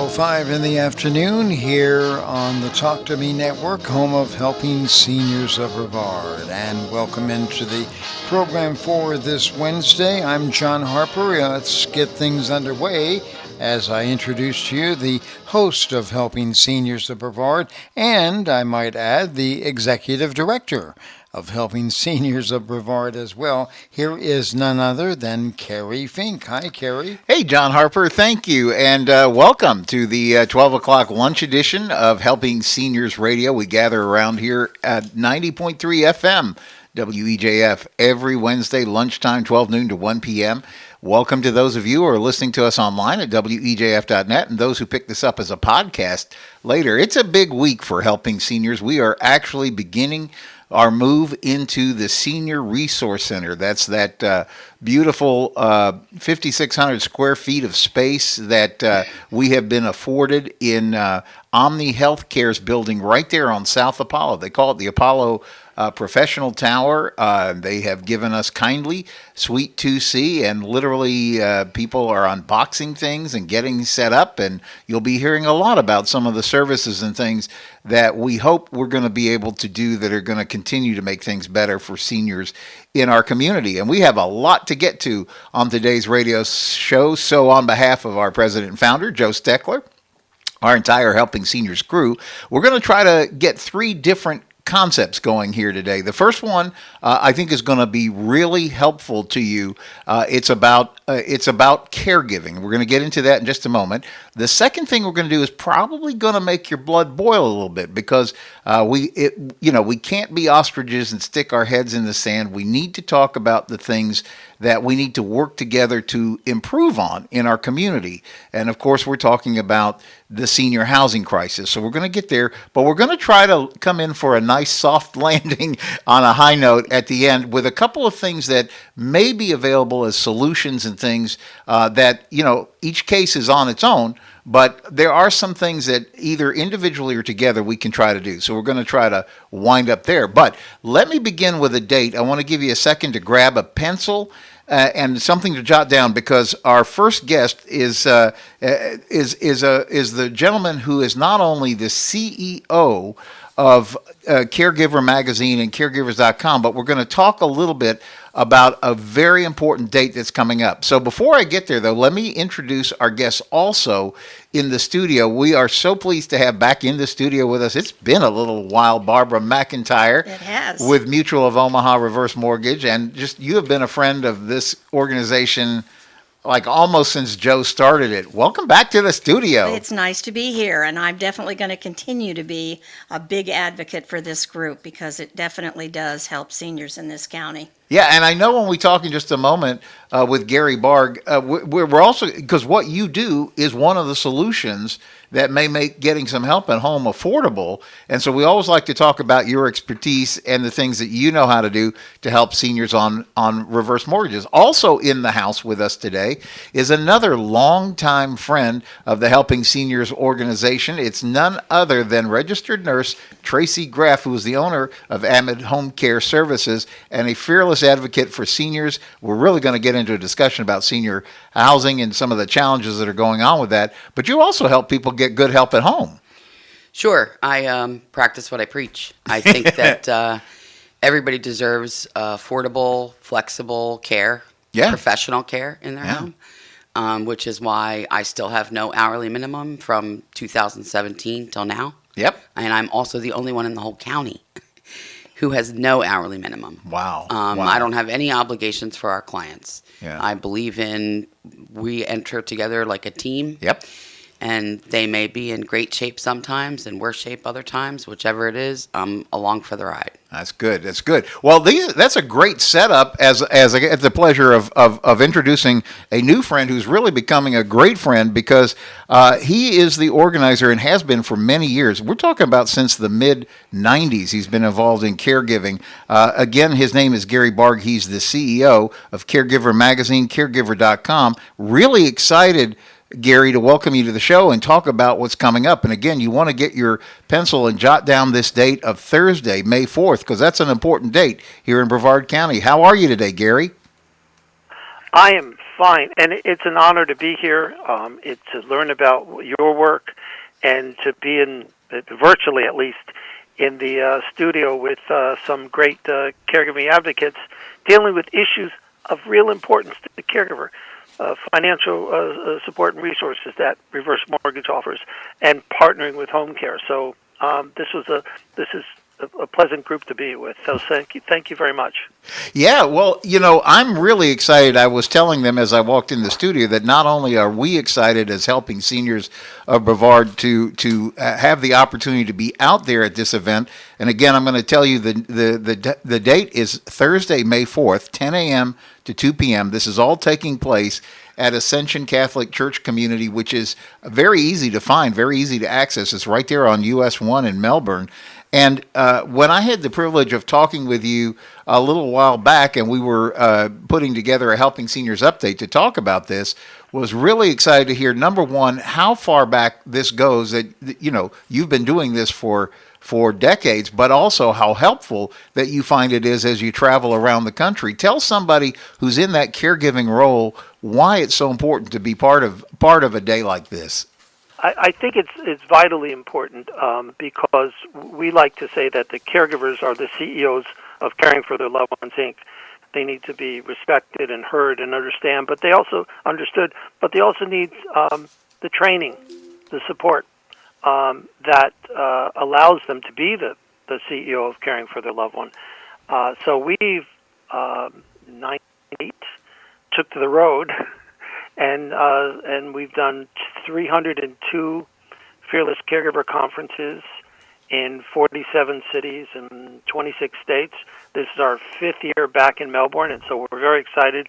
12:05 in the afternoon here on the Talk to Me Network, home of helping seniors of Brevard. And welcome into the program for this Wednesday. I'm John Harper. Let's get things underway as I introduce to you the host of Helping Seniors of Brevard, and I might add, the executive director of Helping Seniors of Brevard as well. Here is none other than Kerry Fink. Hi, Kerry. Hey, John Harper. Thank you, and welcome to the 12 o'clock lunch edition of Helping Seniors Radio. We gather around here at 90.3 FM, WEJF, every Wednesday lunchtime, 12 noon to 1 p.m. Welcome to those of you who are listening to us online at WEJF.net and those who pick this up as a podcast later. It's a big week for Helping Seniors. We are actually beginning our move into the Senior Resource Center. That's that beautiful 5,600 square feet of space that we have been afforded in Omni Healthcare's building right there on South Apollo. They call it the Apollo Professional Tower. They have given us kindly Suite 2C, and literally people are unboxing things and getting set up, and you'll be hearing a lot about some of the services and things that we hope we're going to be able to do that are going to continue to make things better for seniors in our community. And we have a lot to get to on today's radio show. So on behalf of our president and founder, Joe Steckler, our entire Helping Seniors crew, we're going to try to get three different concepts going here today. The first one I think is going to be really helpful to you. It's about caregiving. We're going to get into that in just a moment. The second thing we're going to do is probably going to make your blood boil a little bit because we can't be ostriches and stick our heads in the sand. We need to talk about the things that we need to work together to improve on in our community. And of course, we're talking about the senior housing crisis. So we're going to get there, but we're going to try to come in for a nice soft landing on a high note at the end with a couple of things that may be available as solutions and things that, each case is on its own, but there are some things that either individually or together we can try to do. So we're going to try to wind up there. But let me begin with a date. I want to give you a second to grab a pencil and something to jot down, because our first guest is the gentleman who is not only the CEO of Caregiver Magazine and Caregivers.com, but we're going to talk a little bit about a very important date that's coming up. So before I get there, though, let me introduce our guests also in the studio. We are so pleased to have back in the studio with us. It's been a little while, Barbara McIntyre. It has. With Mutual of Omaha Reverse Mortgage. And just you have been a friend of this organization like almost since Joe started it. Welcome back to the studio. It's nice to be here, and I'm definitely going to continue to be a big advocate for this group because it definitely does help seniors in this county. Yeah, and I know when we talk in just a moment with Gary Barg, we're also, because what you do is one of the solutions that may make getting some help at home affordable. And so we always like to talk about your expertise and the things that you know how to do to help seniors on reverse mortgages. Also in the house with us today is another longtime friend of the Helping Seniors organization. It's none other than registered nurse Traci Graf, who is the owner of Avid Home Care Services and a fearless advocate for seniors. We're really going to get into a discussion about senior housing and some of the challenges that are going on with that. But you also help people get good help at home. Sure. I practice what I preach. I think that everybody deserves affordable, flexible care, professional care in their home, which is why I still have no hourly minimum from 2017 till now. Yep. And I'm also the only one in the whole county who has no hourly minimum. Wow. I don't have any obligations for our clients. Yeah. I believe we enter together like a team. Yep. And they may be in great shape sometimes and worse shape other times. Whichever it is, I'm along for the ride. That's good. That's good. Well, that's a great setup as I get the pleasure of introducing a new friend who's really becoming a great friend because he is the organizer and has been for many years. We're talking about since the mid-'90s. He's been involved in caregiving. Again, his name is Gary Barg. He's the CEO of Caregiver Magazine, Caregiver.com. Really excited, Gary, to welcome you to the show and talk about what's coming up. And again, you want to get your pencil and jot down this date of Thursday, May 4th, because that's an important date here in Brevard County. How are you today, Gary? I am fine. And it's an honor to be here. It's to learn about your work and to be in, virtually at least, in the studio with some great caregiving advocates dealing with issues of real importance to the caregiver. Financial support and resources that reverse mortgage offers, and partnering with home care. So this is a pleasant group to be with. So thank you very much. Yeah, well, I'm really excited. I was telling them as I walked in the studio that not only are we excited as Helping Seniors of Brevard to have the opportunity to be out there at this event, and again, I'm going to tell you the date is Thursday, May 4th, 10 a.m. to 2 p.m. This is all taking place at Ascension Catholic Church Community, which is very easy to find, very easy to access. It's right there on US 1 in Melbourne. And when I had the privilege of talking with you a little while back, and we were putting together a Helping Seniors update to talk about this, was really excited to hear, number one, how far back this goes, that you've been doing this for decades, but also how helpful that you find it is as you travel around the country. Tell somebody who's in that caregiving role why it's so important to be part of a day like this. I think it's vitally important because we like to say that the caregivers are the CEOs of Caring for Their Loved Ones, Inc. They need to be respected and heard and understand, but they also need the training, the support that allows them to be the CEO of Caring for Their Loved One. So we've 98 took to the road. And we've done 302 Fearless Caregiver Conferences in 47 cities and 26 states. This is our 5th year back in Melbourne, and so we're very excited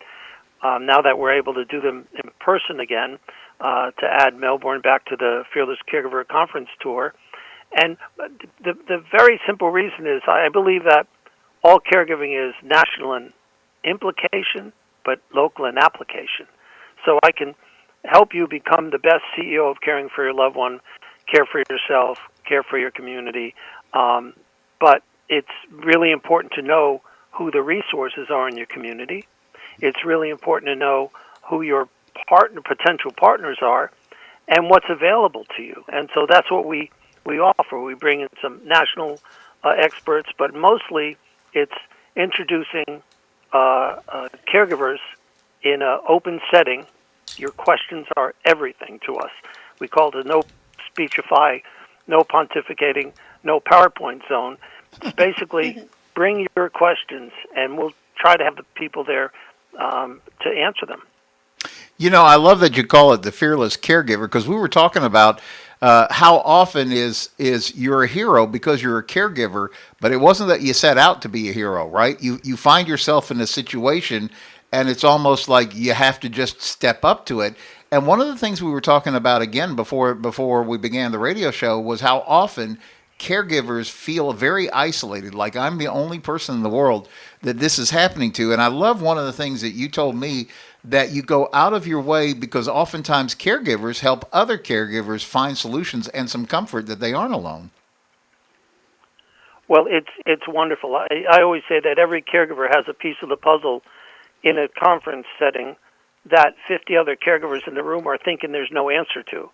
now that we're able to do them in person again to add Melbourne back to the Fearless Caregiver Conference tour. And the very simple reason is I believe that all caregiving is national in implication, but local in application. So I can help you become the best CEO of Caring for Your Loved One, care for yourself, care for your community. But it's really important to know who the resources are in your community. It's really important to know who your potential partners are and what's available to you. And so that's what we offer. We bring in some national experts, but mostly it's introducing caregivers in an open setting. Your questions are everything to us. We call it a no speechify, no pontificating, no PowerPoint zone. It's basically bring your questions, and we'll try to have the people there to answer them. I love that you call it the Fearless Caregiver, because we were talking about how often is you're a hero because you're a caregiver, but it wasn't that you set out to be a hero, right? You find yourself in a situation, and it's almost like you have to just step up to it. And one of the things we were talking about again before we began the radio show was how often caregivers feel very isolated, like I'm the only person in the world that this is happening to. And I love one of the things that you told me, that you go out of your way because oftentimes caregivers help other caregivers find solutions and some comfort that they aren't alone. Well, it's wonderful. I always say that every caregiver has a piece of the puzzle in a conference setting that 50 other caregivers in the room are thinking there's no answer to.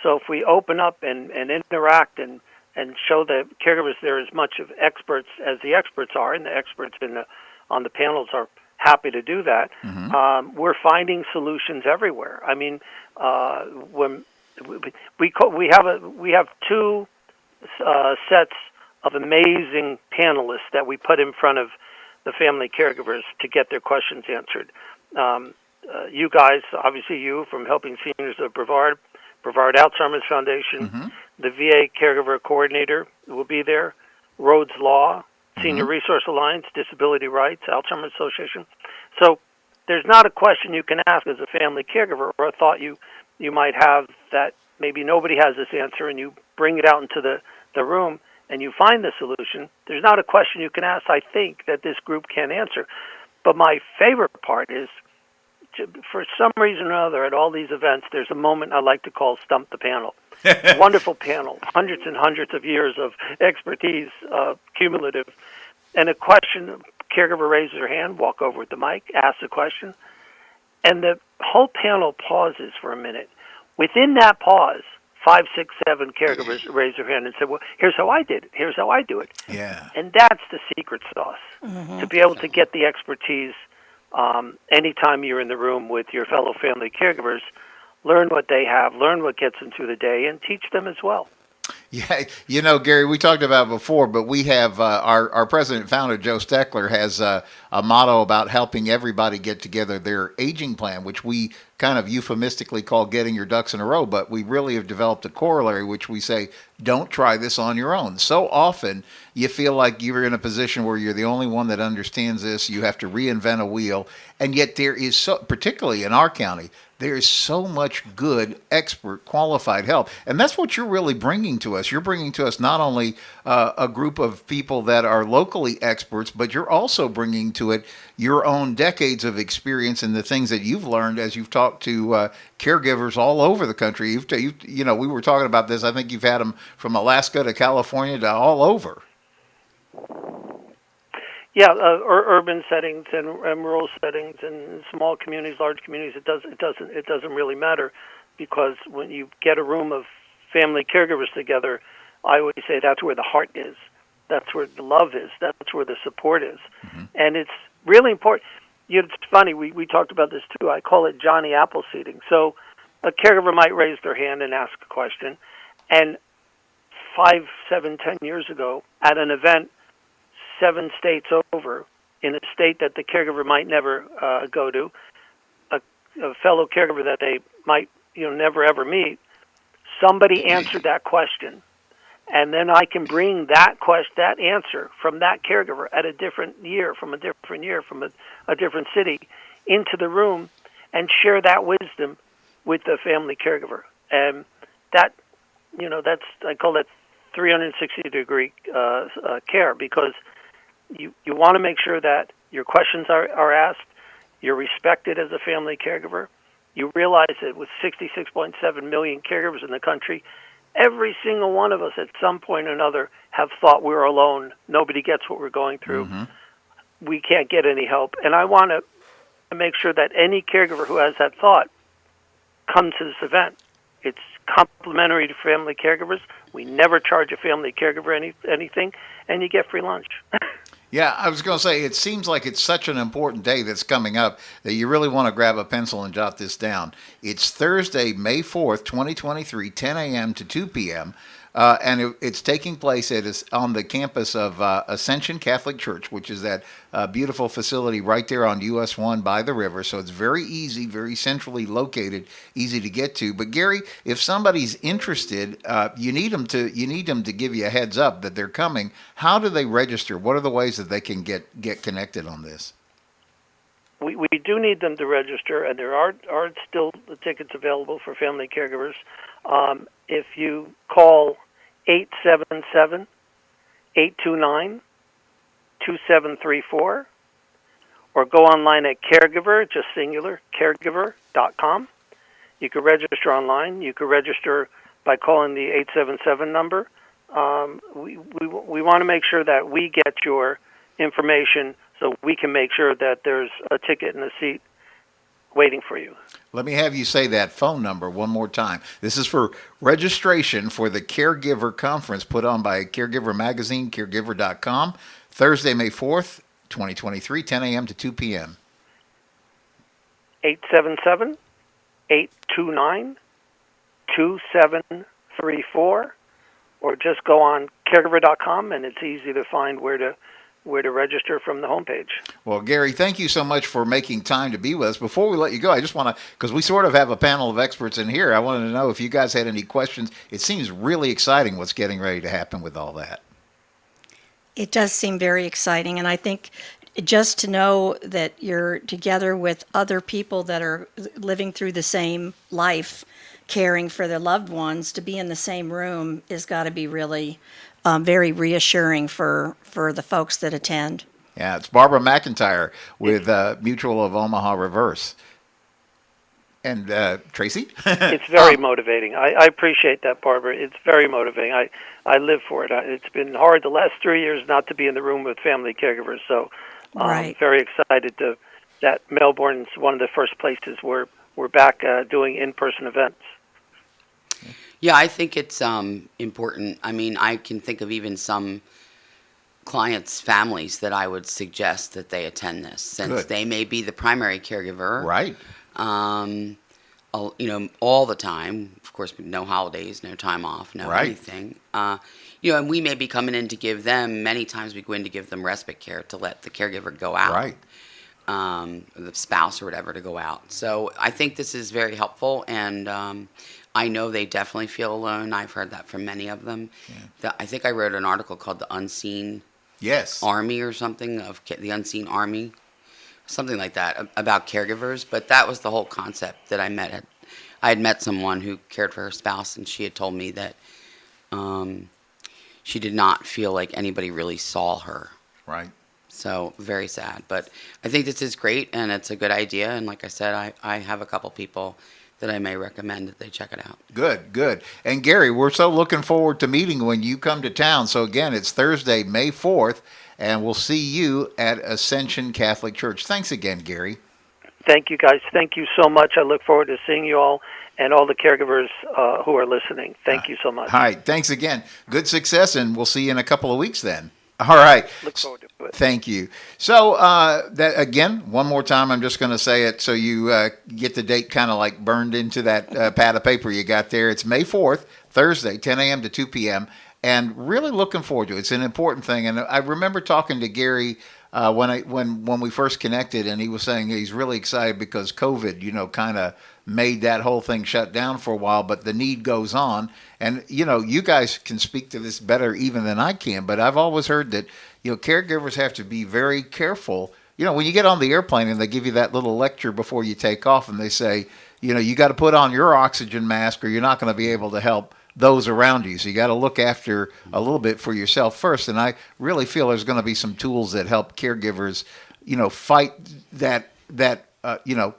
So if we open up and interact and show the caregivers they're as much of experts as the experts are, and the experts on the panels are happy to do that, we're finding solutions everywhere. I mean, when we have two sets of amazing panelists that we put in front of the family caregivers to get their questions answered. You guys, obviously you from Helping Seniors of Brevard Alzheimer's Foundation, the VA Caregiver Coordinator will be there, Rhodes Law, Senior Resource Alliance, Disability Rights, Alzheimer's Association. So there's not a question you can ask as a family caregiver or a thought you might have that maybe nobody has this answer, and you bring it out into the room and you find the solution. There's not a question you can ask, I think, that this group can't answer. But my favorite part is, for some reason or other, at all these events, there's a moment I like to call Stump the Panel. Wonderful panel, hundreds and hundreds of years of expertise, cumulative. And a question, caregiver raises her hand, walk over with the mic, asks a question. And the whole panel pauses for a minute. Within that pause, 5, 6, 7 caregivers raise their hand and say, well, here's how I did it. Here's how I do it. Yeah. And that's the secret sauce, to be able to get the expertise anytime you're in the room with your fellow family caregivers, learn what they have, learn what gets them through the day, and teach them as well. Yeah, Gary, we talked about it before, but we have our president and founder, Joe Steckler, has a motto about helping everybody get together their aging plan, which we kind of euphemistically call getting your ducks in a row, but we really have developed a corollary, which we say, don't try this on your own. So often you feel like you're in a position where you're the only one that understands this. You have to reinvent a wheel. And yet there is, so, particularly in our county, there is so much good, expert, qualified help. And that's what you're really bringing to us. You're bringing to us not only a group of people that are locally experts, but you're also bringing to it your own decades of experience and the things that you've learned as you've talked to caregivers all over the country. We were talking about this. I think you've had them from Alaska to California to all over. Yeah, urban settings and rural settings and small communities, large communities. It doesn't really matter, because when you get a room of family caregivers together, I always say that's where the heart is, that's where the love is, that's where the support is, and it's really important. It's funny, we talked about this too. I call it Johnny Appleseeding. So a caregiver might raise their hand and ask a question, and 5, 7, 10 years ago at an event 7 states over, in a state that the caregiver might never go to, a fellow caregiver that they might never ever meet, somebody answered that question, and then I can bring that answer from that caregiver at a different year, from a different city, into the room and share that wisdom with the family caregiver. And that, I call that 360-degree care, because you want to make sure that your questions are asked, you're respected as a family caregiver. You realize that with 66.7 million caregivers in the country, every single one of us at some point or another have thought we're alone. Nobody gets what we're going through. We can't get any help. And I want to make sure that any caregiver who has that thought comes to this event. It's complimentary to family caregivers. We never charge a family caregiver anything, and you get free lunch. Yeah, I was going to say, it seems like it's such an important day that's coming up that you really want to grab a pencil and jot this down. It's Thursday, May 4th, 2023, 10 a.m. to 2 p.m., and it's taking place on the campus of Ascension Catholic Church, which is that beautiful facility right there on US 1 by the river. So it's very easy, very centrally located, easy to get to. But Gary, if somebody's interested, you need them to give you a heads up that they're coming. How do they register? What are the ways that they can get connected on this? We do need them to register, and there are still the tickets available for family caregivers. If you call 877-829-2734, or go online at Caregiver, just singular, caregiver.com. You can register online. You can register by calling the 877 number. We want to make sure that we get your information so we can make sure that there's a ticket and a seat waiting for you. Let me have you say that phone number one more time. This is for registration for the Caregiver Conference put on by Caregiver Magazine, caregiver.com, Thursday, May 4th, 2023, 10 a.m. to 2 p.m. 877-829-2734, or just go on caregiver.com, and it's easy to find where to register from the homepage. Well, Gary, thank you so much for making time to be with us. Before we let you go, I just want to, because we sort of have a panel of experts in here, I wanted to know if you guys had any questions. It seems really exciting what's getting ready to happen with all that. It does seem very exciting, and I think just to know that you're together with other people that are living through the same life, caring for their loved ones, to be in the same room has got to be really very reassuring for the folks that attend. Yeah, it's Barbara McIntyre with Mutual of Omaha Reverse. And Traci? It's very motivating. I appreciate that, Barbara. It's very motivating. I live for it. It's been hard the last 3 years not to be in the room with family caregivers, so I'm very excited that Melbourne is one of the first places where we're back doing in-person events. Yeah, I think it's important. I mean, I can think of even some clients' families that I would suggest that they attend this, since they may be the primary caregiver. Right. All the time. Of course, no holidays, no time off, no anything. And we may be coming in to give them, many times we go in to give them respite care to let the caregiver go out. Right. The spouse or whatever to go out. So I think this is very helpful, and I know they definitely feel alone. I've heard that from many of them. Yeah. I think I wrote an article called The Unseen Army or something, of the Unseen Army, something like that, about caregivers. But that was the whole concept that I met. I had met someone who cared for her spouse, and she had told me that she did not feel like anybody really saw her. Right. So very sad. But I think this is great, and it's a good idea. And like I said, I have a couple people that I may recommend that they check it out. Good. And Gary, we're so looking forward to meeting when you come to town. So again, it's Thursday, May 4th, and we'll see you at Ascension Catholic Church. Thanks again, Gary. Thank you, guys. Thank you so much. I look forward to seeing you all and all the caregivers who are listening. Thank you so much. All right. Thanks again. Good success, and we'll see you in a couple of weeks then. All right. Look forward to it. Thank you. So that again, one more time, I'm just going to say it so you get the date kind of like burned into that pad of paper you got there. It's May 4th, Thursday, 10 a.m. to 2 p.m., and really looking forward to it. It's an important thing. And I remember talking to Gary when we first connected, and he was saying he's really excited because COVID, kind of made that whole thing shut down for a while, but the need goes on. And, you guys can speak to this better even than I can, but I've always heard that, caregivers have to be very careful. When you get on the airplane and they give you that little lecture before you take off and they say, you got to put on your oxygen mask or you're not going to be able to help those around you. So you got to look after a little bit for yourself first. And I really feel there's going to be some tools that help caregivers, fight that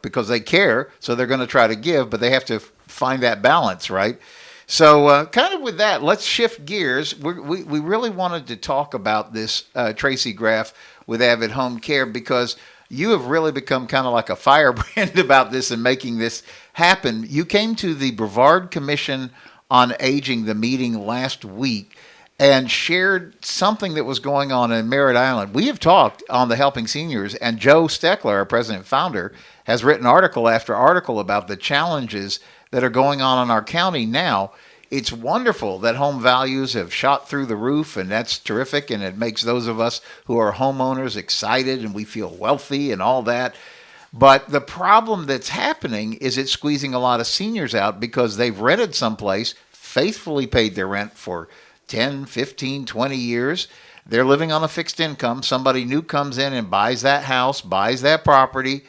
because they care, so they're going to try to give, but they have to find that balance, right? So kind of with that, let's shift gears. We really wanted to talk about this, Traci Graf with Avid Home Care, because you have really become kind of like a firebrand about this and making this happen. You came to the Brevard Commission on Aging, the meeting last week, and shared something that was going on in Merritt Island. We have talked on the Helping Seniors, and Joe Steckler, our president and founder, has written article after article about the challenges that are going on in our county now. It's wonderful that home values have shot through the roof, and that's terrific, and it makes those of us who are homeowners excited, and we feel wealthy and all that. But the problem that's happening is it's squeezing a lot of seniors out because they've rented someplace, faithfully paid their rent for 10, 15, 20 years. They're living on a fixed income. Somebody new comes in and buys that house, buys that property,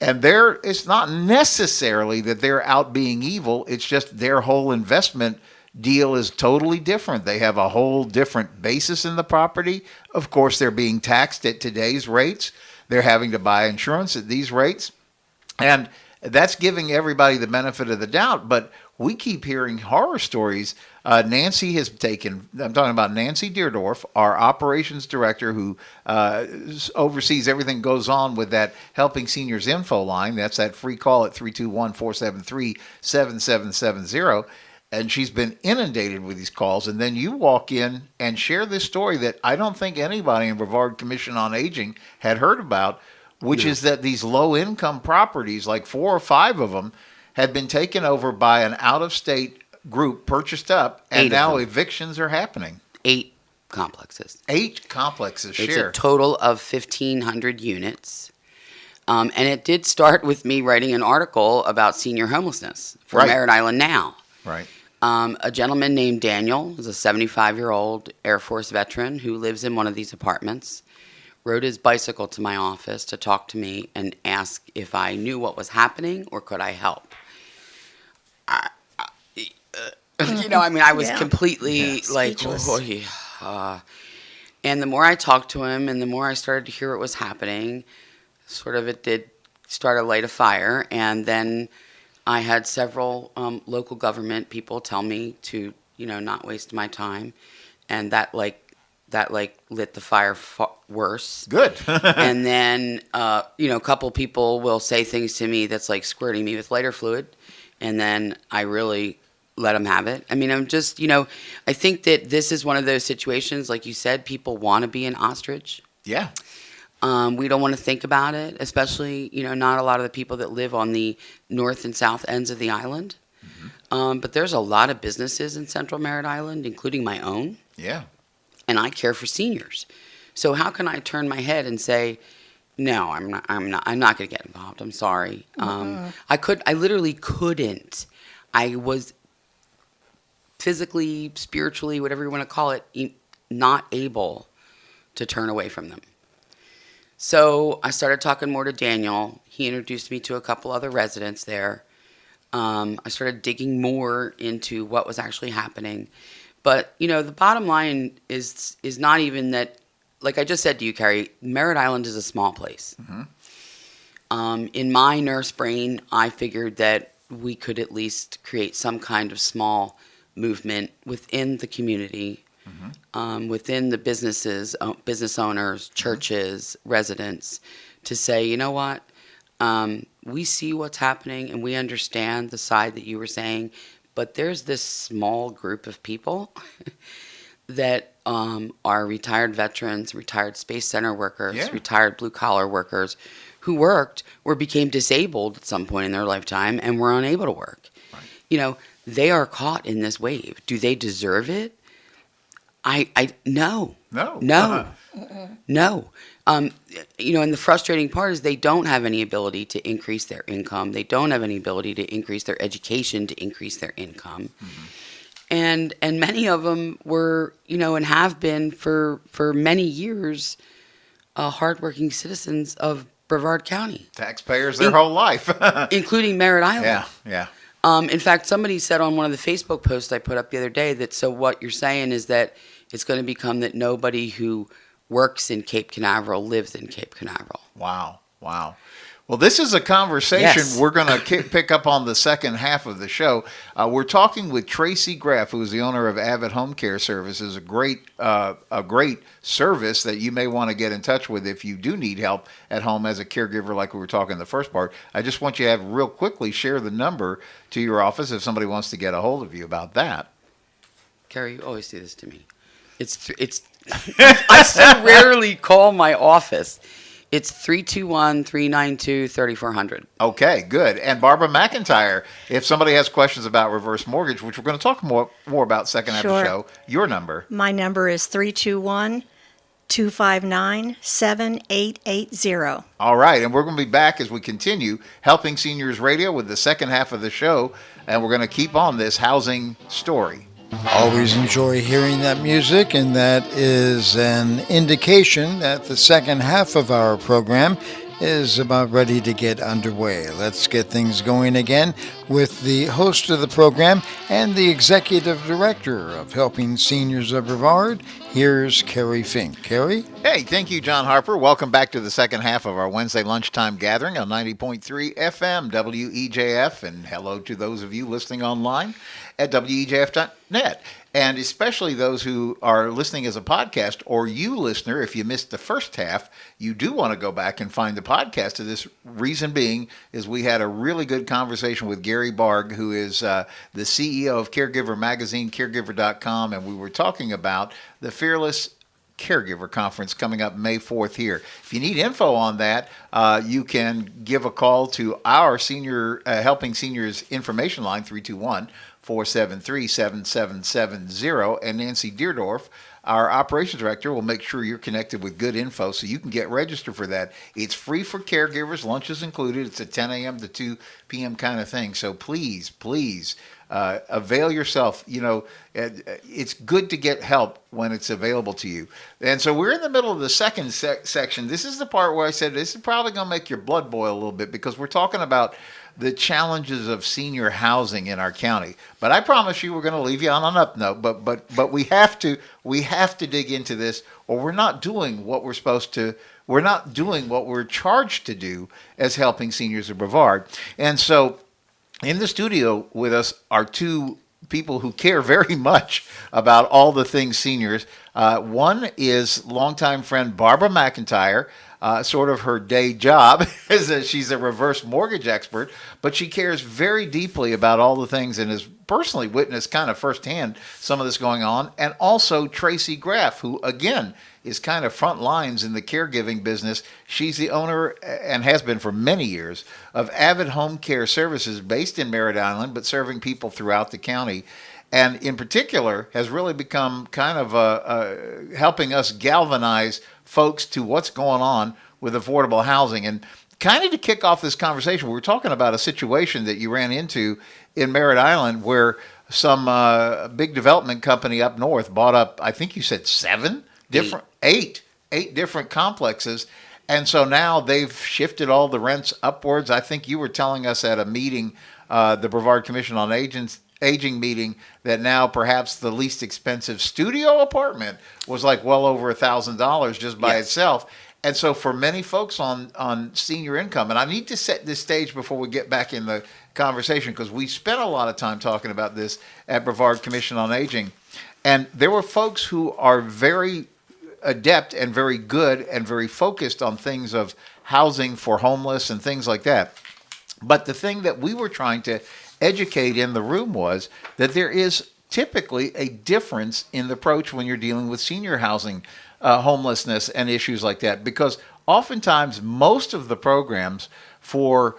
and it's not necessarily that they're out being evil. It's just their whole investment deal is totally different. They have a whole different basis in the property. Of course, they're being taxed at today's rates. They're having to buy insurance at these rates. And that's giving everybody the benefit of the doubt. But we keep hearing horror stories. Nancy has taken, I'm talking about Nancy Deerdorf, our operations director who oversees everything goes on with that Helping Seniors info line. That's that free call at 321-473-7770. And she's been inundated with these calls. And then you walk in and share this story that I don't think anybody in Brevard Commission on Aging had heard about, which is that these low-income properties, like 4 or 5 of them, had been taken over by an out-of-state group, purchased up, and now evictions are happening. 8 complexes. 8 complexes, It's a total of 1,500 units. And it did start with me writing an article about senior homelessness for Merritt Island Now. Right. A gentleman named Daniel is a 75-year-old Air Force veteran who lives in one of these apartments, rode his bicycle to my office to talk to me and ask if I knew what was happening or could I help. I was completely like, and the more I talked to him and the more I started to hear what was happening, it did start to light a fire. And then I had several local government people tell me to, not waste my time. And that that like lit the fire worse. Good. And then, a couple people will say things to me that's like squirting me with lighter fluid. And then I really let them have it. I mean, I'm just, I think that this is one of those situations, like you said, people want to be an ostrich. Yeah. We don't want to think about it, especially, not a lot of the people that live on the north and south ends of the island. Mm-hmm. But there's a lot of businesses in Central Merritt Island, including my own. Yeah. And I care for seniors. So how can I turn my head and say, no, I'm not going to get involved. I'm sorry. I literally couldn't. I was physically, spiritually, whatever you want to call it, not able to turn away from them. So I started talking more to Daniel. He introduced me to a couple other residents there. I started digging more into what was actually happening. But, the bottom line is not even that, like I just said to you, Kerry, Merritt Island is a small place. Mm-hmm. In my nurse brain, I figured that we could at least create some kind of small movement within the community, within the businesses, business owners, churches, residents, to say, you know what, we see what's happening and we understand the side that you were saying, but there's this small group of people that are retired veterans, retired Space Center workers, retired blue-collar workers who worked or became disabled at some point in their lifetime and were unable to work. Right. They are caught in this wave. Do they deserve it? No. No. No. And the frustrating part is they don't have any ability to increase their income. They don't have any ability to increase their education, to increase their income. Mm-hmm. And many of them were, and have been for many years, hardworking citizens of Brevard County. Taxpayers their whole life. Including Merritt Island. Yeah. In fact, somebody said on one of the Facebook posts I put up the other day that, so what you're saying is that it's going to become that nobody who works in Cape Canaveral lives in Cape Canaveral. Wow. Well, this is a conversation we're going to pick up on the second half of the show. We're talking with Traci Graf, who is the owner of Avid Home Care Services, a great service that you may want to get in touch with if you do need help at home as a caregiver, like we were talking in the first part. I just want you to have real quickly share the number to your office if somebody wants to get a hold of you about that. Kerry, you always do this to me. I so rarely call my office. It's 321-392-3400. Okay, good. And Barbara McIntyre, if somebody has questions about reverse mortgage, which we're going to talk more about second half of the show, your number. My number is 321-259-7880. All right, and we're going to be back as we continue Helping Seniors Radio with the second half of the show, and we're going to keep on this housing story. Always enjoy hearing that music, and that is an indication that the second half of our program is about ready to get underway. Let's get things going again with the host of the program and the executive director of Helping Seniors of Brevard. Here's Kerry Fink. Kerry? Hey, thank you, John Harper. Welcome back to the second half of our Wednesday lunchtime gathering on 90.3 FM WEJF, and hello to those of you listening online at WEJF.net. And especially those who are listening as a podcast, or you listener, if you missed the first half, you do want to go back and find the podcast of this. Reason being is we had a really good conversation with Gary Barg, who is the CEO of Caregiver Magazine, caregiver.com, and we were talking about the Fearless Caregiver Conference coming up May 4th here. If you need info on that, you can give a call to our senior Helping Seniors information line, 321-473-7770, and Nancy Deerdorf, our operations director, will make sure you're connected with good info so you can get registered for that. It's free for caregivers. Lunch is included. It's a 10 a.m. to 2 p.m. kind of thing. So please avail yourself. It's good to get help when it's available to you. And so we're in the middle of the second section. This is the part where I said this is probably going to make your blood boil a little bit, because we're talking about the challenges of senior housing in our county. But I promise you we're going to leave you on an up note. But we have to dig into this, or we're not doing what we're supposed to. We're not doing what we're charged to do as Helping Seniors of Brevard. And so in the studio with us are two people who care very much about all the things seniors. One is longtime friend Barbara McIntyre. Sort of her day job is that she's a reverse mortgage expert, but she cares very deeply about all the things and has personally witnessed kind of firsthand some of this going on. And also Traci Graf, who again is kind of front lines in the caregiving business. She's the owner, and has been for many years, of Avid Home Care Services based in Merritt Island, but serving people throughout the county. And in particular has really become kind of helping us galvanize folks to what's going on with affordable housing. And kind of to kick off this conversation, we were talking about a situation that you ran into in Merritt Island where some big development company up north bought up, I think you said eight different complexes. And so now they've shifted all the rents upwards. I think you were telling us at a meeting, the Brevard Commission on Aging meeting, that now perhaps the least expensive studio apartment was like well over $1,000 just by itself. And so for many folks on senior income, and I need to set this stage before we get back in the conversation, because we spent a lot of time talking about this at Brevard Commission on Aging. And there were folks who are very adept and very good and very focused on things of housing for homeless and things like that. But the thing that we were trying to educate in the room was that there is typically a difference in the approach when you're dealing with senior housing, homelessness and issues like that, because oftentimes most of the programs for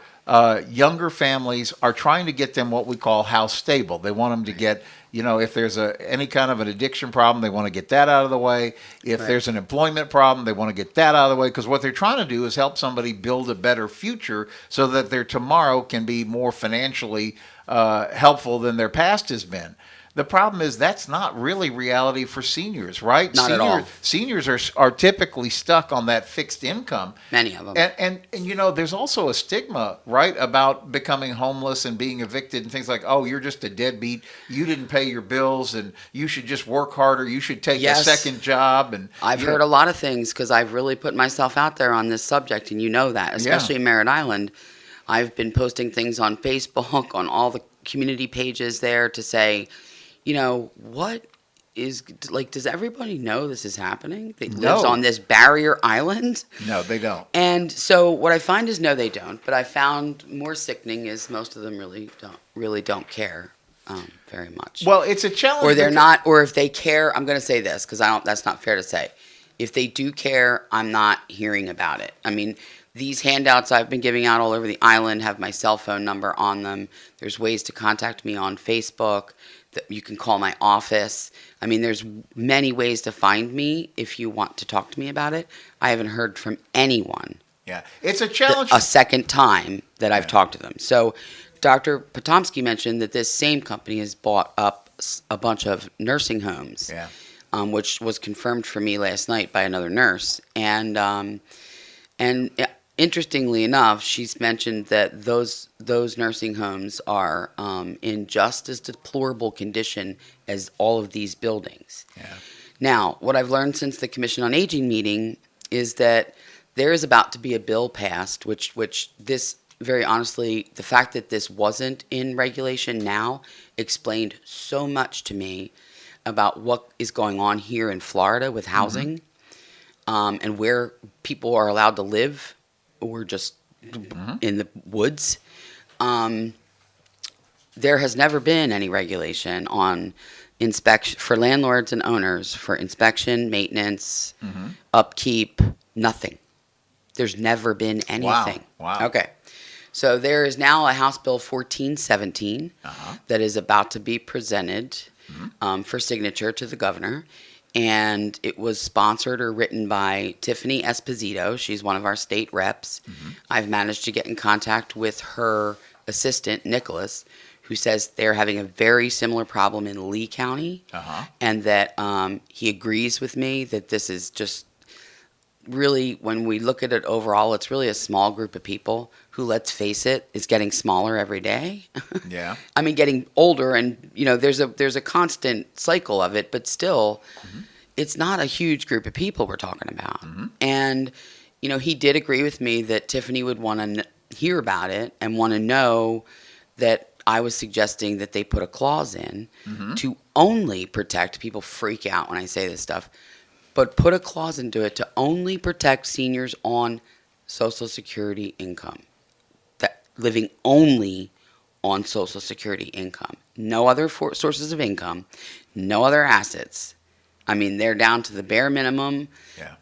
younger families are trying to get them what we call house stable. They want them to get, if there's any kind of an addiction problem, they want to get that out of the way. If there's an employment problem, they want to get that out of the way, because what they're trying to do is help somebody build a better future so that their tomorrow can be more financially helpful than their past has been. The problem is that's not really reality for seniors, right? Not at all. Seniors are typically stuck on that fixed income. Many of them. And there's also a stigma, right, about becoming homeless and being evicted and things like, oh, you're just a deadbeat. You didn't pay your bills and you should just work harder. You should take a second job. And I've heard a lot of things because I've really put myself out there on this subject, and you know that, especially in Merritt Island. I've been posting things on Facebook, on all the community pages there to say, what is, does everybody know this is happening? That lives on this barrier island? No, they don't. And so what I find is no, they don't. But I found more sickening is most of them really don't care very much. Well, it's a challenge. Or they're not, or if they care, I'm going to say this because that's not fair to say. If they do care, I'm not hearing about it. I mean, these handouts I've been giving out all over the island have my cell phone number on them. There's ways to contact me on Facebook. You can call my office. I mean, there's many ways to find me if you want to talk to me about it. I haven't heard from anyone. Yeah, it's a challenge. A second time that I've talked to them. So Dr. Potomsky mentioned that this same company has bought up a bunch of nursing homes, which was confirmed for me last night by another nurse. And interestingly enough, she's mentioned that those nursing homes are in just as deplorable condition as all of these buildings. Yeah. Now, what I've learned since the Commission on Aging meeting is that there is about to be a bill passed, which this, very honestly, the fact that this wasn't in regulation now explained so much to me about what is going on here in Florida with housing, and where people are allowed to live. Or just in the woods. There has never been any regulation on inspection for landlords and owners for inspection, maintenance, upkeep, nothing. There's never been anything. Wow. Okay. So there is now a House Bill 1417 that is about to be presented for signature to the governor. And it was sponsored or written by Tiffany Esposito. She's one of our state reps. I've managed to get in contact with her assistant, Nicholas, who says they're having a very similar problem in Lee County, and that he agrees with me that this is just really, when we look at it overall, it's really a small group of people who, let's face it, is getting smaller every day. Yeah. I mean, getting older, and there's a constant cycle of it, but still, it's not a huge group of people we're talking about. And he did agree with me that Tiffany would want to hear about it and want to know that I was suggesting that they put a clause in to only protect, people freak out when I say this stuff, but put a clause into it to only protect seniors on Social Security income, that living only on Social Security income, no other sources of income, no other assets. I mean, they're down to the bare minimum,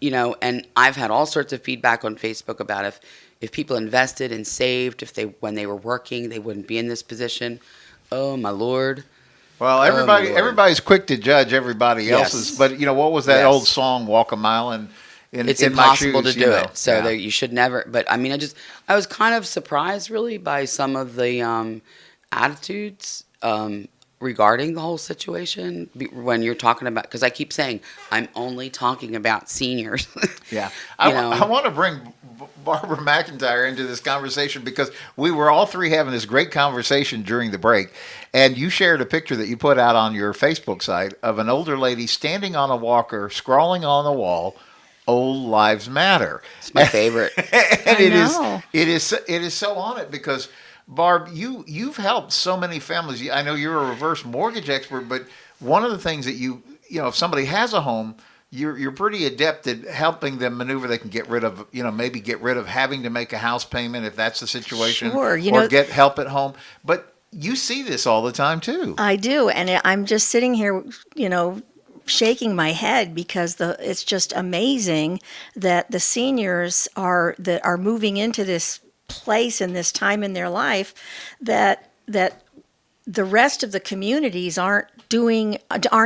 and I've had all sorts of feedback on Facebook about if people invested and saved, when they were working, they wouldn't be in this position. Oh, my Lord. Well, everybody's quick to judge everybody else's, but what was that old song, Walk a Mile it's in impossible my shoes, to do it. So you should never, but I mean, I was kind of surprised really by some of the attitudes regarding the whole situation when you're talking about, because I keep saying I'm only talking about seniors. I want to bring Barbara McIntyre into this conversation because we were all three having this great conversation during the break, and you shared a picture that you put out on your Facebook site of an older lady standing on a walker, scrawling on the wall, "Old Lives Matter." It's my favorite. And it is so on it because, Barb, you've helped so many families. I know you're a reverse mortgage expert, but one of the things that if somebody has a home, you're pretty adept at helping them maneuver. They can get rid of, maybe get rid of having to make a house payment if that's the situation, or get help at home. But you see this all the time too. I do, and I'm just sitting here, shaking my head because it's just amazing that the seniors that are moving into this place in this time in their life that the rest of the communities aren't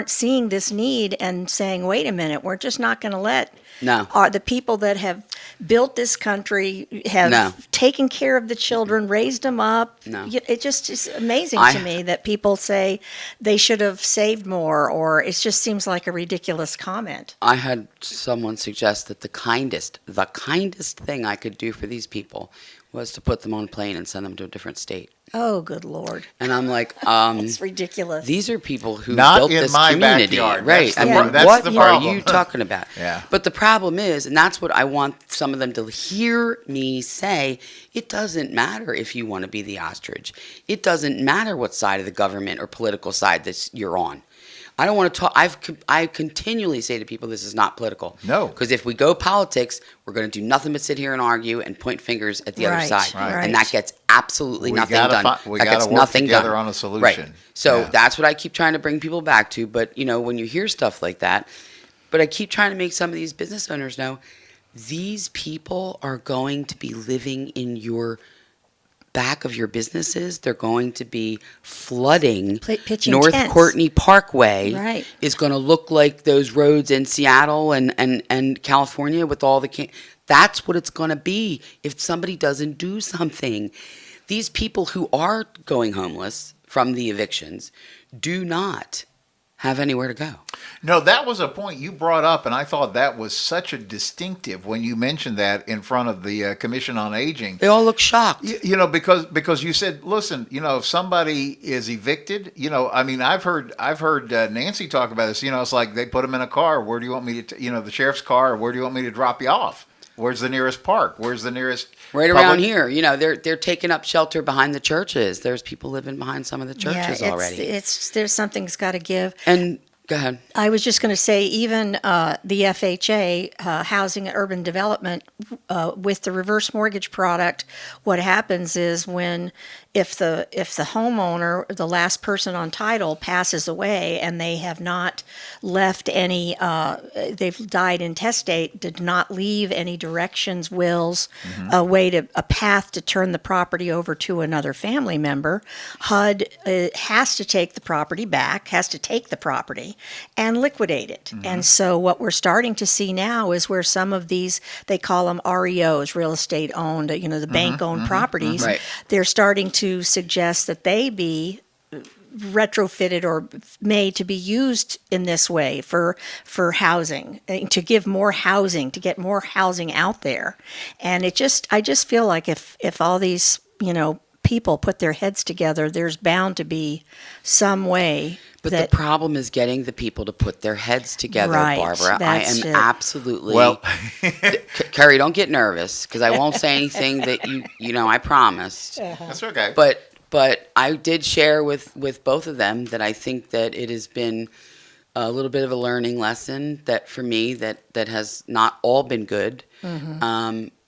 seeing this need and saying, wait a minute, we're just not going to let the people that have built this country, have taken care of the children, raised them up. It just is amazing to me that people say they should have saved more, or it just seems like a ridiculous comment. I had someone suggest that the kindest thing I could do for these people was to put them on a plane and send them to a different state. Oh, good Lord. And I'm like, it's ridiculous. These are people who not built in this my community. Backyard. Right. That's What the are problem. you talking about? Yeah. But the problem is, and that's what I want some of them to hear me say, it doesn't matter if you want to be the ostrich. It doesn't matter what side of the government or political side that you're on. I don't want to talk. I continually say to people, this is not political. No. Because if we go politics, we're going to do nothing but sit here and argue and point fingers at the other side. Right. And that gets absolutely nothing done. We got to work together on a solution. Right. So that's what I keep trying to bring people back to. But, when you hear stuff like that, but I keep trying to make some of these business owners know, these people are going to be living in your back of your businesses. They're going to be flooding North tents. Courtney Parkway. Right. Is going to look like those roads in Seattle and California with all the that's what it's going to be if somebody doesn't do something. These people who are going homeless from the evictions do not have anywhere to go. No, that was a point you brought up, and I thought that was such a distinctive when you mentioned that in front of the Commission on Aging. They all look shocked. Because you said, listen, if somebody is evicted, I've heard Nancy talk about this. It's like they put them in a car. Where do you want me to, the sheriff's car? Or where do you want me to drop you off? Where's the nearest park? Where's the nearest right around here? They're taking up shelter behind the churches. There's people living behind some of the churches already. There's something's got to give. And go ahead. I was just going to say, even the FHA, Housing and Urban Development, with the reverse mortgage product, what happens is if the homeowner, the last person on title, passes away and they have not left any, they've died intestate, did not leave any directions, wills, a path to turn the property over to another family member, HUD has to take the property back, has to take the property and liquidate it. And so what we're starting to see now is where some of these, they call them REOs, real estate owned, the bank owned properties, Right. They're starting to suggest that they be retrofitted or made to be used in this way for housing, to give more housing, to get more housing out there. And I just feel like if all these, people put their heads together, there's bound to be some way. But the problem is getting the people to put their heads together, Right, Barbara. I am that's it. absolutely. Well, Kerry, don't get nervous because I won't say anything that I promised. that's okay. But But I did share with both of them that I think that it has been a little bit of a learning lesson that for me that has not all been good.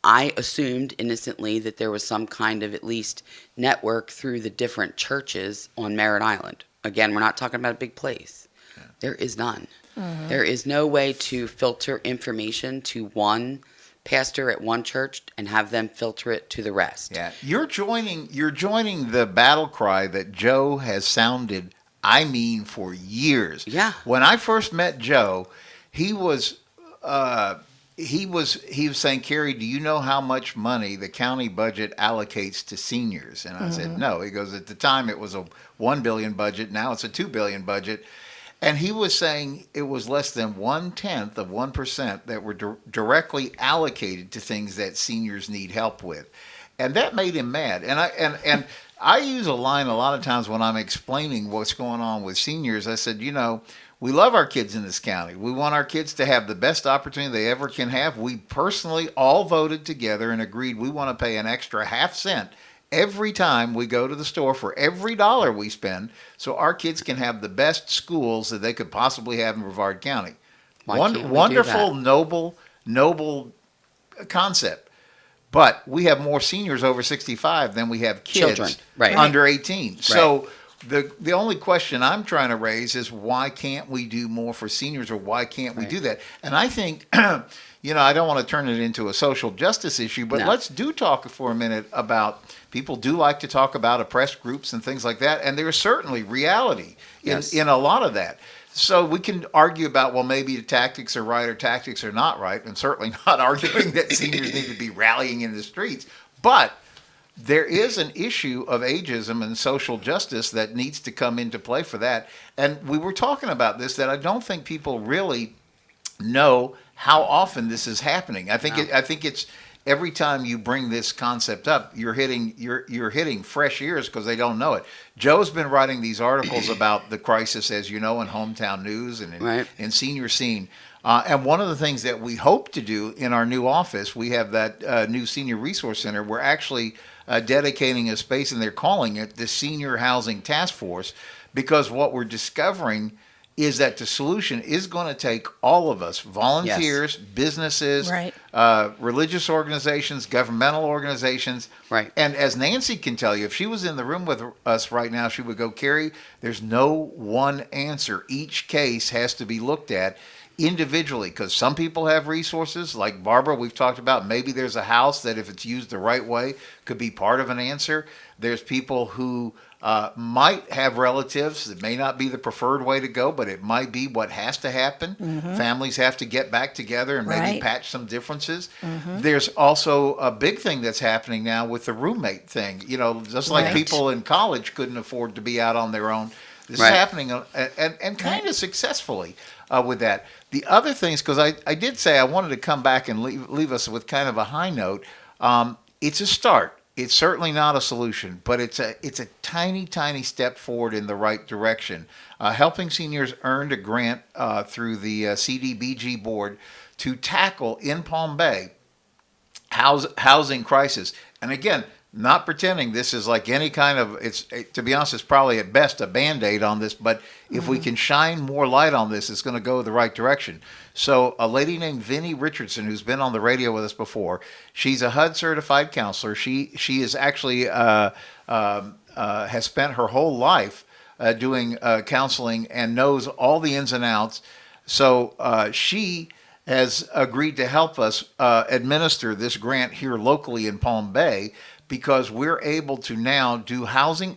I assumed innocently that there was some kind of at least network through the different churches on Merritt Island. Again, we're not talking about a big place. Yeah. There is none. There is no way to filter information to one pastor at one church and have them filter it to the rest. Yeah, you're joining the battle cry that Joe has sounded, I mean, for years. Yeah. When I first met Joe, he was saying, Kerry, do you know how much money the county budget allocates to seniors? And I said, no. He goes, at the time it was a $1 billion budget. Now it's a $2 billion budget. And he was saying it was less than 0.1% that were directly allocated to things that seniors need help with. And that made him mad. And I use a line a lot of times when I'm explaining what's going on with seniors. I said, we love our kids in this county. We want our kids to have the best opportunity they ever can have. We personally all voted together and agreed we want to pay an extra 0.5 cent every time we go to the store for every dollar we spend, so our kids can have the best schools that they could possibly have in Brevard County. Wonderful, noble concept. But we have more seniors over 65 than we have kids under 18. Right. So the only question I'm trying to raise is why can't we do more for seniors, or why can't we do that? And I think, I don't want to turn it into a social justice issue, but let's talk for a minute about, people do like to talk about oppressed groups and things like that, and there's certainly reality in a lot of that. So we can argue about, well, maybe the tactics are right or tactics are not right, and certainly not arguing that seniors need to be rallying in the streets. But there is an issue of ageism and social justice that needs to come into play for that. And we were talking about this, that I don't think people really know how often this is happening. I think it's every time you bring this concept up, you're hitting fresh ears because they don't know it. Joe's been writing these articles about the crisis, as you know, in Hometown News and in Senior Scene. And one of the things that we hope to do in our new office, we have that new Senior Resource Center. We're actually dedicating a space, and they're calling it the Senior Housing Task Force, because what we're discovering is that the solution is going to take all of us, volunteers, businesses, religious organizations, governmental organizations. Right. And as Nancy can tell you, if she was in the room with us right now, she would go, Kerry, there's no one answer. Each case has to be looked at individually, because some people have resources, like Barbara, we've talked about. Maybe there's a house that, if it's used the right way, could be part of an answer. There's people who might have relatives. That may not be the preferred way to go, but it might be what has to happen. Families have to get back together and maybe patch some differences. There's also a big thing that's happening now with the roommate thing. Just like people in college couldn't afford to be out on their own. This is happening and kind of successfully with that. The other things, because I did say I wanted to come back and leave us with kind of a high note. It's a start. It's certainly not a solution, but it's a tiny step forward in the right direction. Helping Seniors earned a grant through the CDBG board to tackle in Palm Bay housing crisis. And again, not pretending this is like any kind of, to be honest, it's probably at best a Band-Aid on this, but if we can shine more light on this, it's going to go the right direction. So a lady named Vinnie Richardson, who's been on the radio with us before, she's a HUD certified counselor. She is actually has spent her whole life doing counseling and knows all the ins and outs. So she has agreed to help us administer this grant here locally in Palm Bay, because we're able to now do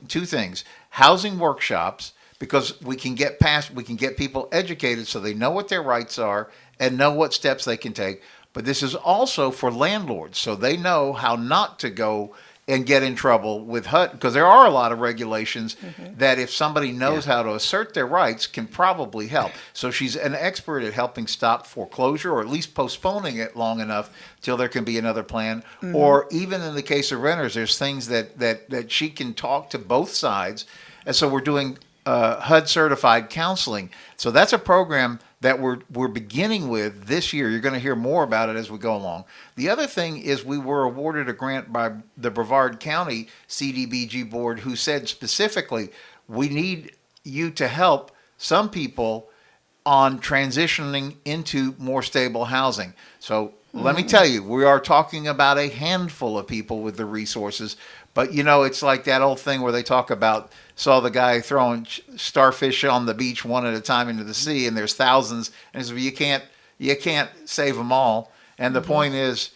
two things: housing workshops, because we can get people educated so they know what their rights are and know what steps they can take. But this is also for landlords, so they know how not to go and get in trouble with HUD, because there are a lot of regulations that, if somebody knows how to assert their rights, can probably help. So she's an expert at helping stop foreclosure, or at least postponing it long enough till there can be another plan. Or even in the case of renters, there's things that she can talk to both sides. And so we're doing HUD certified counseling. So that's a program that we're beginning with this year. You're going to hear more about it as we go along. The other thing is we were awarded a grant by the Brevard County CDBG board, who said specifically, we need you to help some people on transitioning into more stable housing. So let me tell you, we are talking about a handful of people with the resources. But, it's like that old thing where they talk about, saw the guy throwing starfish on the beach one at a time into the sea, and there's thousands. And so you can't save them all. And the point is,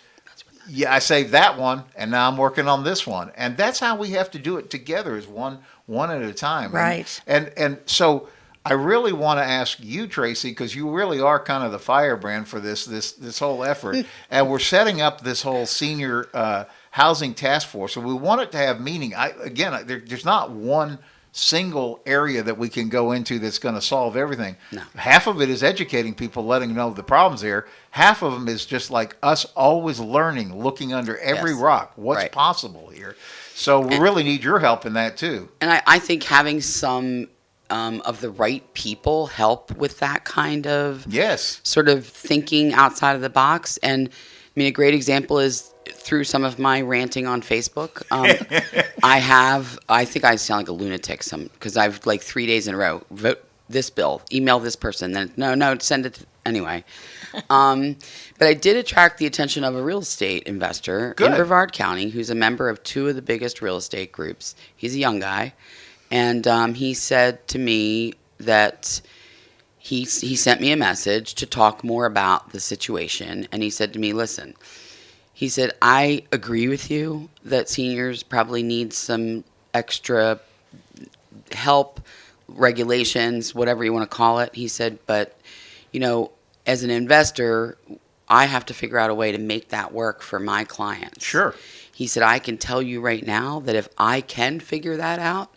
I saved that one, and now I'm working on this one. And that's how we have to do it together, is one at a time. Right. And so I really want to ask you, Traci, because you really are kind of the firebrand for this whole effort. And we're setting up this whole senior housing task force. So we want it to have meaning. There's not one single area that we can go into that's going to solve everything. No. Half of it is educating people, letting them know the problems there. Half of them is just like us always learning, looking under every rock, what's possible here. So we really need your help in that too. And I think having some of the right people help with that kind of sort of thinking outside of the box. And a great example is through some of my ranting on Facebook. I think I sound like a lunatic because I've 3 days in a row, vote this bill, email this person, then no, send it anyway. But I did attract the attention of a real estate investor in Brevard County who's a member of two of the biggest real estate groups. He's a young guy. And he said to me that he sent me a message to talk more about the situation. And he said to me, listen, he said, I agree with you that seniors probably need some extra help, regulations, whatever you want to call it. He said, but, as an investor, I have to figure out a way to make that work for my clients. Sure. He said, I can tell you right now that if I can figure that out,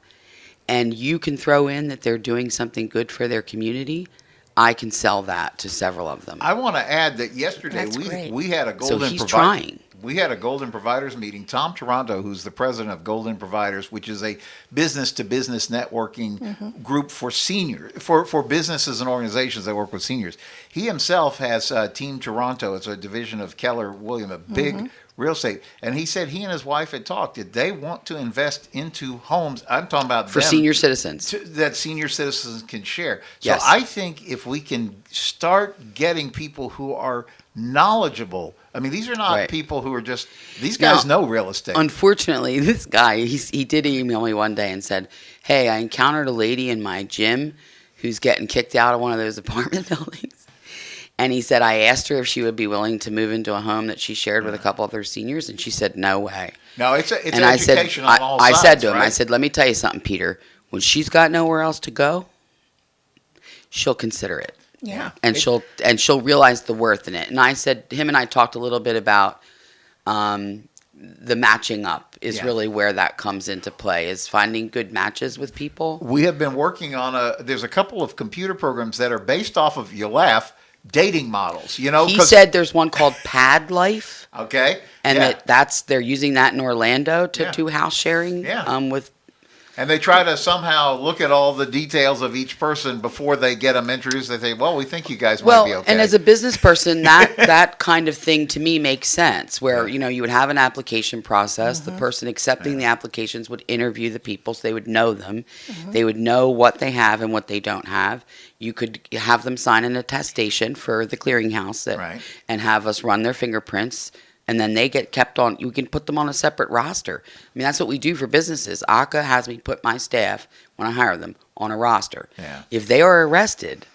and you can throw in that they're doing something good for their community, I can sell that to several of them. I want to add that yesterday we had a trying. We had a Golden Providers meeting. Tom Toronto, who's the president of Golden Providers, which is a business-to-business networking group for seniors, for businesses and organizations that work with seniors. He himself has Team Toronto. It's a division of Keller Williams, a big real estate. And he said he and his wife had talked. Did they want to invest into homes? I'm talking about for senior citizens. That senior citizens can share. So Yes. I think if we can start getting people who are knowledgeable. These are not people who are just, these guys know real estate. Unfortunately, this guy, he did email me one day and said, hey, I encountered a lady in my gym who's getting kicked out of one of those apartment buildings. And he said, I asked her if she would be willing to move into a home that she shared with a couple other seniors, and she said, no way. No, it's and education on all sides. I said to him, right? I said, let me tell you something, Peter. When she's got nowhere else to go, she'll consider it. Yeah. And she'll realize the worth in it. And I said, him and I talked a little bit about the matching up is really where that comes into play, is finding good matches with people. We have been working on there's a couple of computer programs that are based off of, you laugh, dating models. He said there's one called Pad Life. Okay. And they're using that in Orlando to do house sharing with. And they try to somehow look at all the details of each person before they get them introduced. They say, well, we think you guys might be okay. And as a business person, that kind of thing to me makes sense, where, you would have an application process. The person accepting the applications would interview the people so they would know them. They would know what they have and what they don't have. You could have them sign an attestation for the clearinghouse and have us run their fingerprints. And then they get kept on, you can put them on a separate roster. That's what we do for businesses. ACA has me put my staff, when I hire them, on a roster. Yeah. If they are arrested,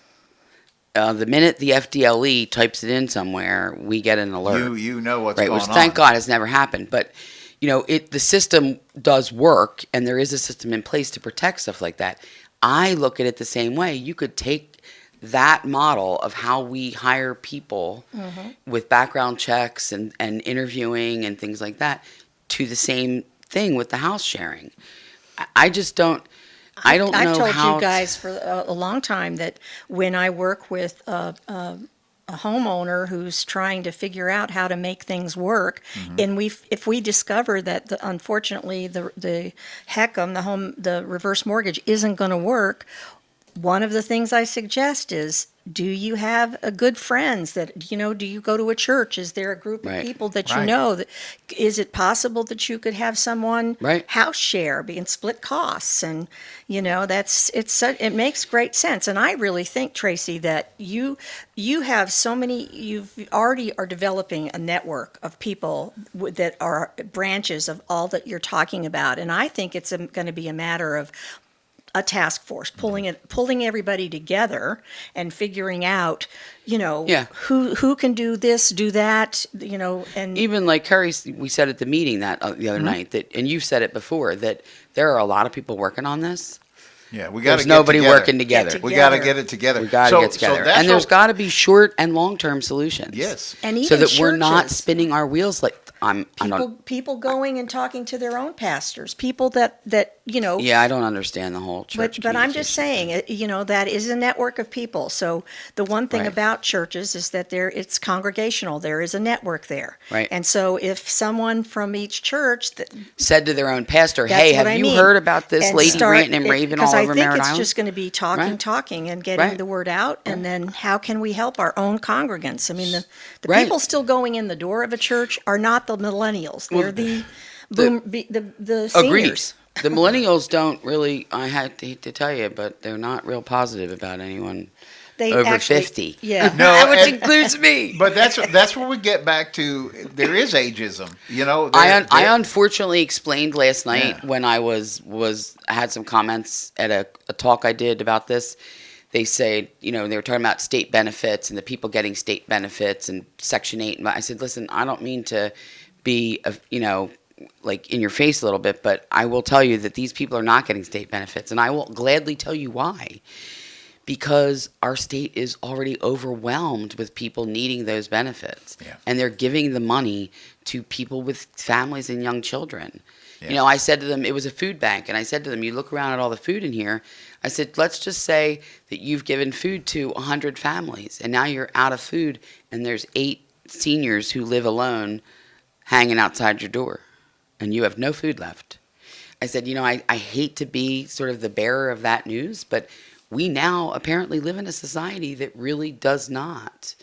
the minute the FDLE types it in somewhere, we get an alert. You know what's going on. Which thank God has never happened. But, the system does work, and there is a system in place to protect stuff like that. I look at it the same way. You could take that model of how we hire people with background checks and interviewing and things like that to the same thing with the house sharing. I just don't. I don't know how. I've told you guys for a long time that when I work with a homeowner who's trying to figure out how to make things work, and if we discover that unfortunately the HECM, the reverse mortgage, isn't going to work. One of the things I suggest is do you have a good friends that, do you go to a church? Is there a group of people that you know? Is it possible that you could have someone house share, being split costs? And, it makes great sense. And I really think, Traci, that you have so many, you've already are developing a network of people that are branches of all that you're talking about. And I think it's going to be a matter of a task force, pulling everybody together and figuring out, who can do this, do that, and even like Kerry, we said at the meeting that the other night that, and you've said it before, that there are a lot of people working on this. Yeah, we got to get nobody working together. We got to get it together. We got to get together, and there's got to be short and long-term solutions. Yes, and even so that churches, we're not spinning our wheels like people going and talking to their own pastors, people that. Yeah, I don't understand the whole church. But I'm just saying, that is a network of people. So the one thing about churches is that it's congregational. There is a network there. Right. And so if someone from each church said to their own pastor, "Hey, have you heard about this and lady ranting and raving all over Merritt Island?" Because I think it's just going to be talking, and getting the word out. And then how can we help our own congregants? I mean, the people still going in the door of a church are not the millennials. They're the seniors. Agreed. The millennials don't really, I hate to tell you, but they're not real positive about anyone over 50. Yeah. No, which includes me. But that's where we get back to, there is ageism. I unfortunately explained last night when I had some comments at a talk I did about this. They say, they were talking about state benefits and the people getting state benefits and Section 8. And I said, listen, I don't mean to be, like in your face a little bit, but I will tell you that these people are not getting state benefits, and I will gladly tell you why. Because our state is already overwhelmed with people needing those benefits, and they're giving the money to people with families and young children. Yeah. I said to them, it was a food bank, and I said to them, you look around at all the food in here. I said, let's just say that you've given food to 100 families, and now you're out of food, and there's 8 seniors who live alone hanging outside your door. And you have no food left. I said, I hate to be sort of the bearer of that news, but we now apparently live in a society that really does not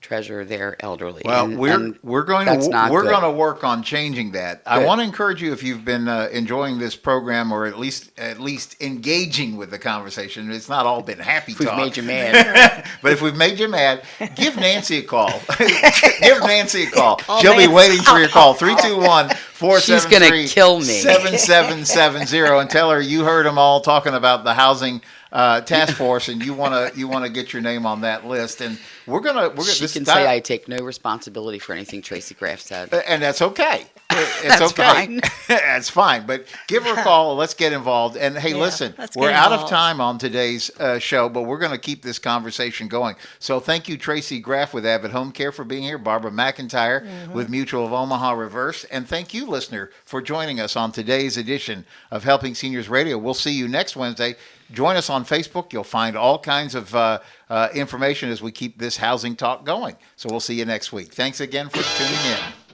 treasure their elderly. Well, we're going to work on changing that. Good. I want to encourage you, if you've been enjoying this program, or at least engaging with the conversation. It's not all been happy talk. We've made you mad. But if we've made you mad, give Nancy a call. Give Nancy a call. She'll be waiting for your call. 321-473. She's going to kill me. 7770, and tell her you heard them all talking about the housing task force, and you want to get your name on that list, and we're gonna. She can say I take no responsibility for anything Traci Graf said, and that's okay. It's that's okay. Fine. That's fine. But give her a call. Let's get involved. And hey, listen, we're out of time on today's show, but we're going to keep this conversation going. So thank you, Traci Graf with Avid Home Care, for being here. Barbara McIntyre with Mutual of Omaha Reverse, and thank you, listener, for joining us on today's edition of Helping Seniors Radio. We'll see you next Wednesday. Join us on Facebook. You'll find all kinds of information as we keep this housing talk going. So we'll see you next week. Thanks again for tuning in.